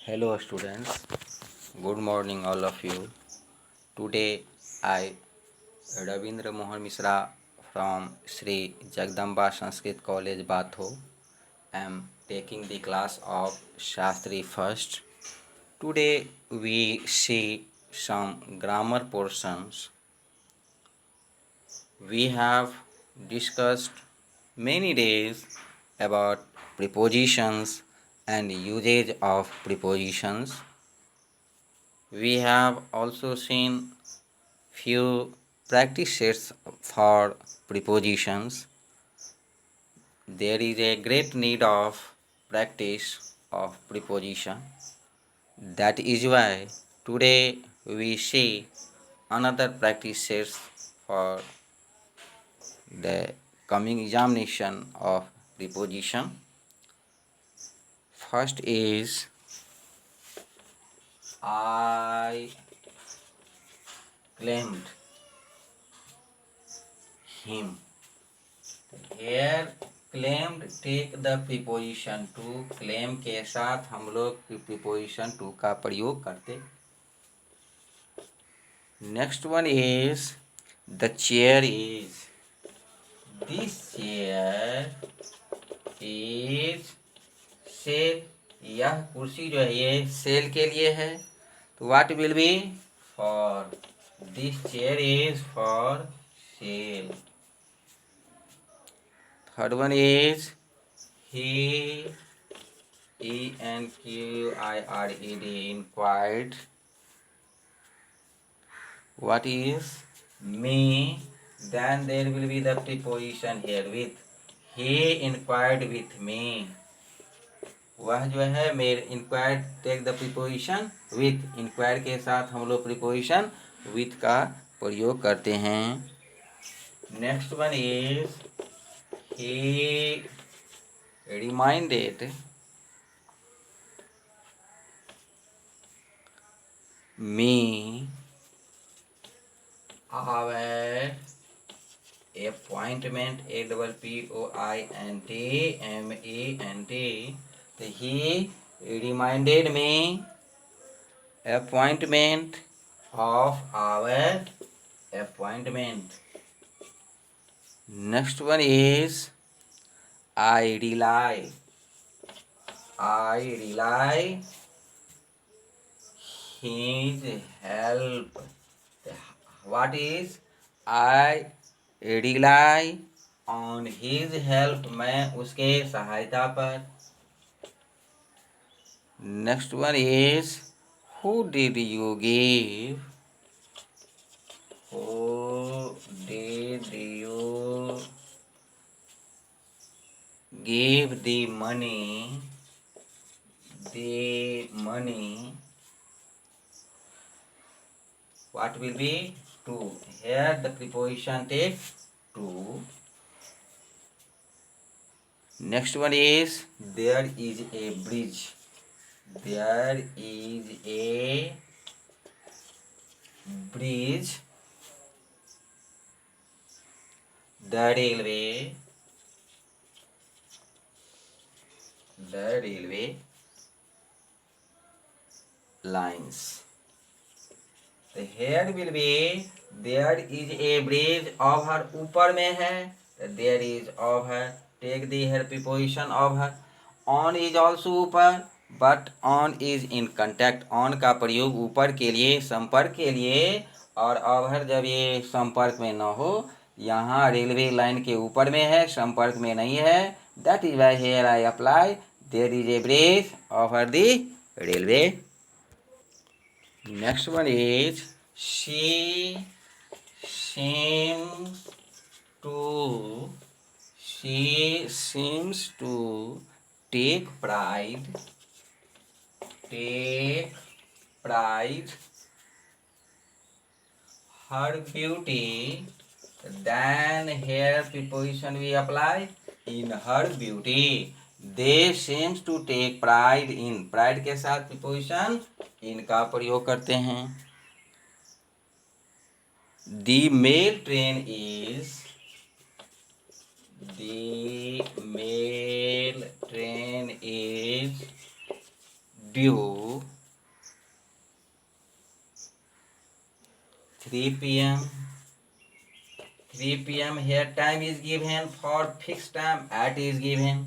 Hello students, good morning all of you. Today I Ravindra Mohan Misra from Sri Jagdamba Sanskrit College Batho am taking the class of Shastri first. Today we see some grammar portions. We have discussed many days about prepositions and usage of prepositions. We have also seen few practice sets for prepositions. There is a great need of practice of preposition. That is why today we see another practice sets for the coming examination of preposition. First is I claimed him. Here claimed take the preposition to. claim के साथ हम लोग preposition to का प्रयोग करते. Next one is the chair is. This chair is sale. यह कुर्सी जो है ये सेल के लिए है, तो what will be for. This chair is for sale. Third one is he, ENQIRED, inquired. What is me? Then there will be the preposition here with. He inquired with me. वह जो है मेरे inquired take the preposition with. inquired के साथ हम लोग preposition with का प्रयोग करते हैं. Next one is he reminded me our appointment. APPOINTMENT. He reminded me appointment of our appointment. Next one is I rely his help. What is I rely on his help. मैं उसके सहायता पर. Next one is who did you give. Who did you give the money. What will be to. Here the preposition takes to. Next one is there is a bridge. There is a bridge. The railway lines. The here will be there is a bridge. over ऊपर में है, there is over. take the here preposition over. on is also ऊपर, but on is in contact. on का प्रयोग ऊपर के लिए, संपर्क के लिए, और over जब ये संपर्क में न हो. यहाँ रेलवे लाइन के ऊपर में है, संपर्क में नहीं है. that is why here I apply there is a bridge over the railway. Next one is she seems to take pride her beauty. Then here preposition we apply in her beauty. They seems to take pride in. pride के साथ preposition in का प्रयोग करते हैं. The mail train is due 3 p.m. 3 p.m. here time is given for fixed time at is given.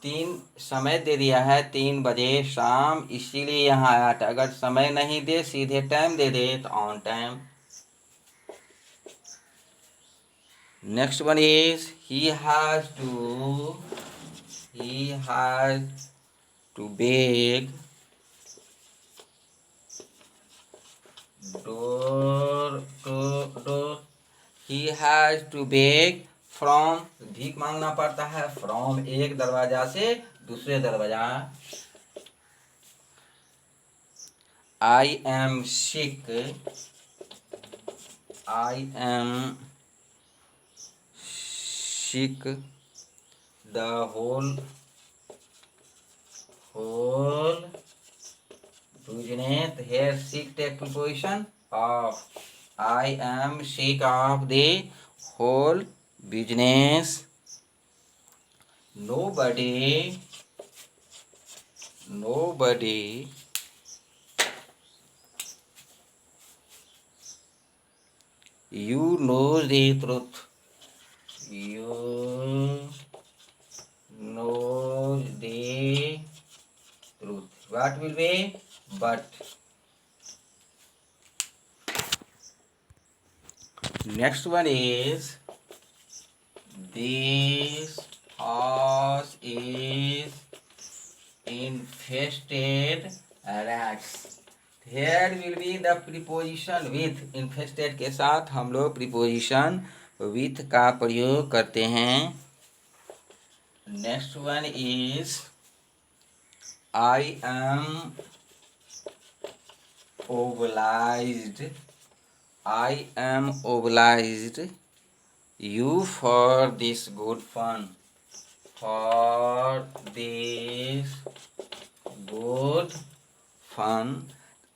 3 समय दे दिया है 3 बजे शाम, इसीलिए यहाँ 8. अगर समय नहीं दे सीधे टाइम दे दे तो on time. Next one is he has to beg door. He has to beg from, भीख मांगना पड़ता है from एक दरवाजा से दूसरे दरवाजा. I am sick. The whole business. Here sick take preposition of. I am sick of the whole business. Nobody you know the truth. What will be? But. Next one is this house is infested rats. Here will be the preposition with. infested के साथ हम लोग preposition with का प्रयोग करते हैं. Next one is I am obliged you for this good fun.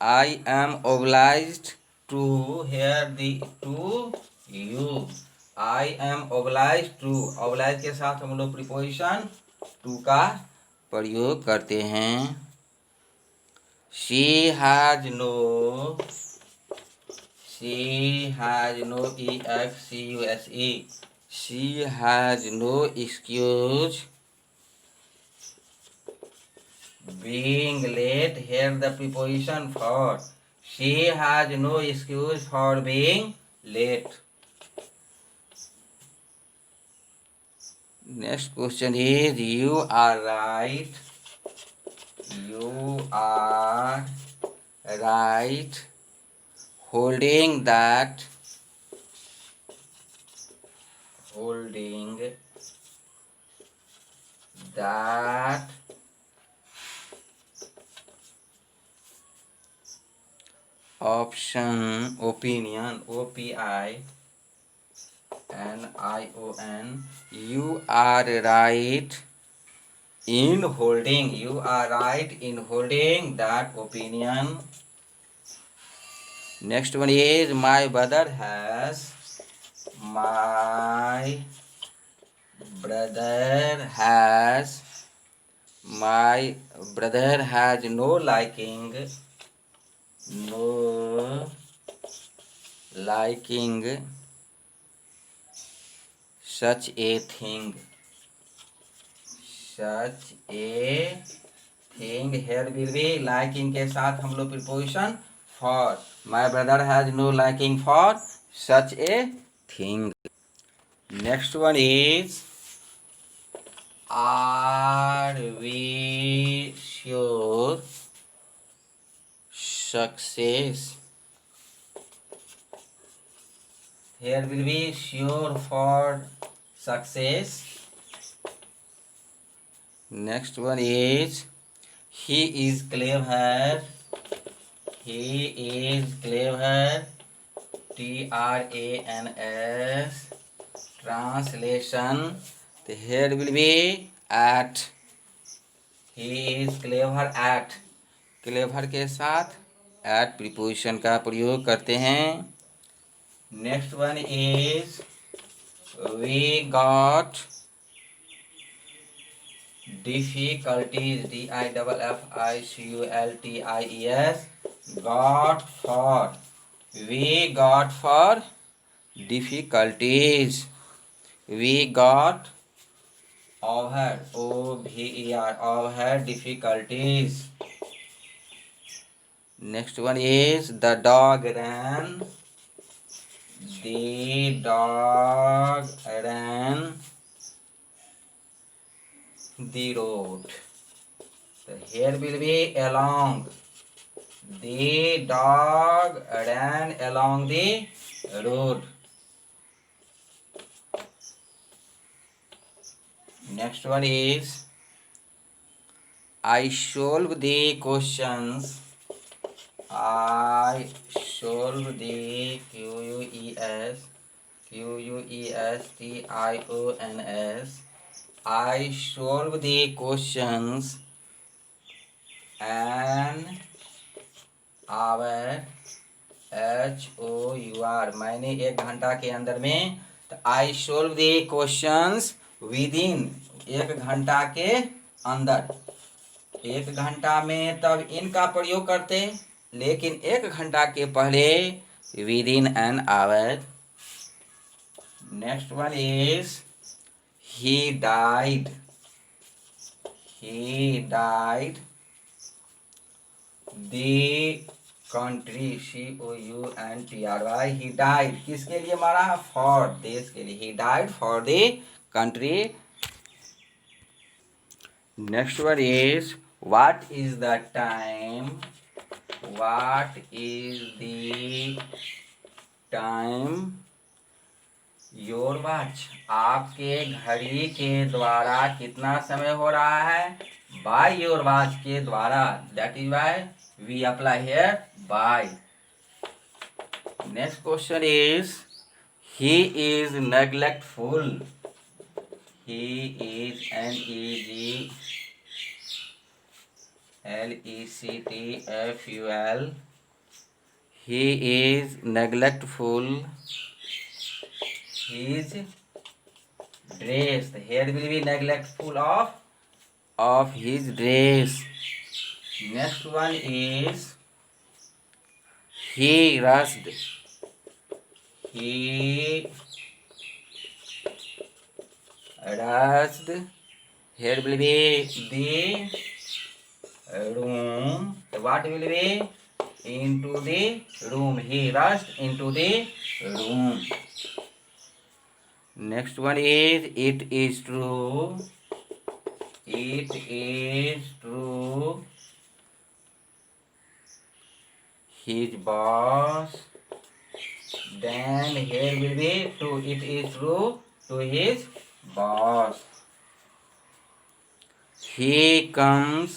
I am obliged to, here the to you. I am obliged to. obliged के साथ हम लोग preposition to का प्रयोग करते हैं. She has no excuse. She has no excuse being late. Here the preposition for. She has no excuse for being late. Next question is you are right. Holding that opinion. You are right in holding that opinion. Next one is my brother has no liking such a thing. Here will be liking के साथ हम लोग preposition for. My brother has no liking for such a thing. Next one is are we sure success. Here will be sure for success. Next one is he is clever. TRANS. Translation. Here will be at. He is clever at. clever के साथ at preposition का प्रयोग करते हैं. Next one is we got difficulties. DIFFICULTIES. Got for. We got for difficulties. We got over, over, over difficulties. Next one is the dog ran. The dog ran the road. So here will be along. The dog ran along the road. Next one is I solve the questions. I solve the Questions. I solve the questions an hour. HOUR मैंने 1 घंटा के अंदर में. तो I solve the questions within 1 घंटा के अंदर. 1 घंटा में तब इनका प्रयोग करते, लेकिन 1 घंटा के पहले with in an hour. Next one is he died. He died the country. COUNTRY. He died किसके लिए मारा? फॉर देश के लिए. He died for the country. Next one is what is the time. What is the time your watch. आपके घड़ी के द्वारा कितना समय हो रहा है? बाय योर वॉच के द्वारा. That is why we apply here by. Next question is he is neglectful. He is NEGLECTFUL. He is neglectful. His dress. Here will be neglectful of his dress. Next one is he rushed. He rushed. Here will be the room. What will be? Into the room. He rushed into the room. Next one is it is true. It is true. His boss. Then here will be to. It is true to his boss. He comes.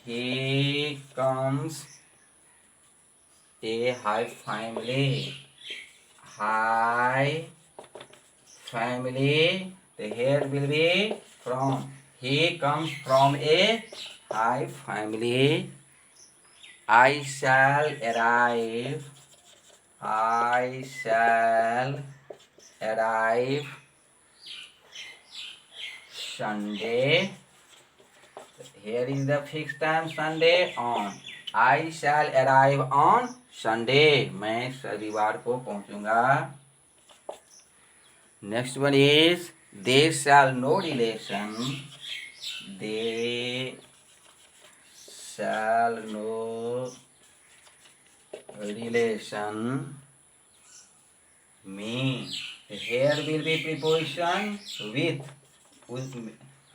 He comes a high family. High family. The here will be from. He comes from a high family. I shall arrive. I shall arrive Sunday. Here is the fixed time Sunday on. I shall arrive on Sunday. मैं रविवार को पहुंचूंगा. Next one is they shall no relation. They shall no relation me. Here will be preposition with.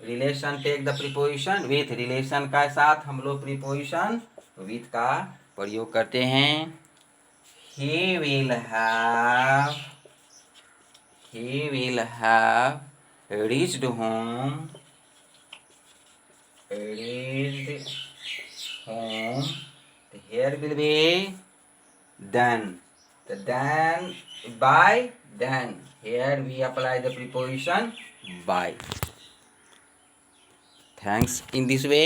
Relation take the preposition with. Relation का साथ हम लोग preposition with का प्रयोग करते हैं. He will have reached home. Here will be then. The then by then. Here we apply the preposition by. Thanks. In this way